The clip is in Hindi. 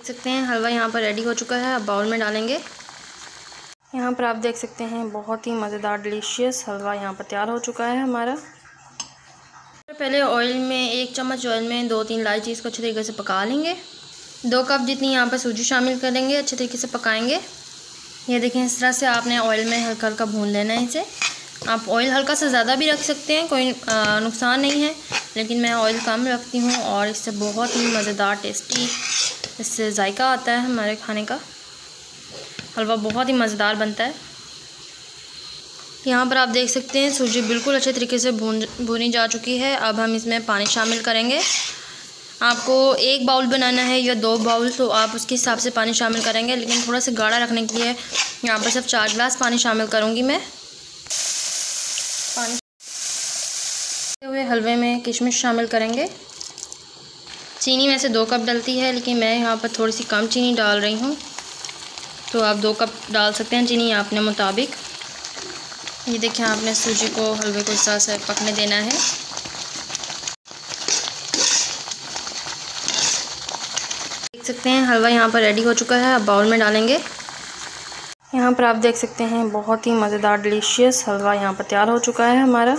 सकते हैं हलवा यहाँ पर रेडी हो चुका है। अब बाउल में डालेंगे। यहाँ पर आप देख सकते हैं बहुत ही मज़ेदार डिलीशियस हलवा यहाँ पर तैयार हो चुका है हमारा। पहले ऑयल में 1 चम्मच ऑयल में 2-3 इलायची को अच्छे तरीके से पका लेंगे। 2 कप जितनी यहाँ पर सूजी शामिल करेंगे, अच्छे तरीके से पकाएंगे। ये देखें, इस तरह से आपने ऑयल में हल्का हल्का भून लेना है इसे। आप ऑयल हल्का सा ज़्यादा भी रख सकते हैं, कोई नुकसान नहीं है, लेकिन मैं ऑयल कम रखती हूँ और इससे बहुत ही मज़ेदार टेस्टी इससे जायका आता है। हमारे खाने का हलवा बहुत ही मज़ेदार बनता है। यहाँ पर आप देख सकते हैं सूजी बिल्कुल अच्छे तरीके से भूनी जा चुकी है। अब हम इसमें पानी शामिल करेंगे। आपको 1 बाउल बनाना है या 2 बाउल, तो आप उसके हिसाब से पानी शामिल करेंगे, लेकिन थोड़ा सा गाढ़ा रखने के लिए यहाँ पर सिर्फ 4 गिलास पानी शामिल करूँगी मैं। पानी हुए हलवे में किशमिश शामिल करेंगे। चीनी में से 2 कप डलती है, लेकिन मैं यहाँ पर थोड़ी सी कम चीनी डाल रही हूँ, तो आप 2 कप डाल सकते हैं चीनी अपने मुताबिक। ये देखिए, आपने सूजी को हलवे को इस तरह से पकने देना है। देख सकते हैं हलवा यहाँ पर रेडी हो चुका है। अब बाउल में डालेंगे। यहाँ पर आप देख सकते हैं बहुत ही मज़ेदार डिलीशियस हलवा यहाँ पर तैयार हो चुका है हमारा।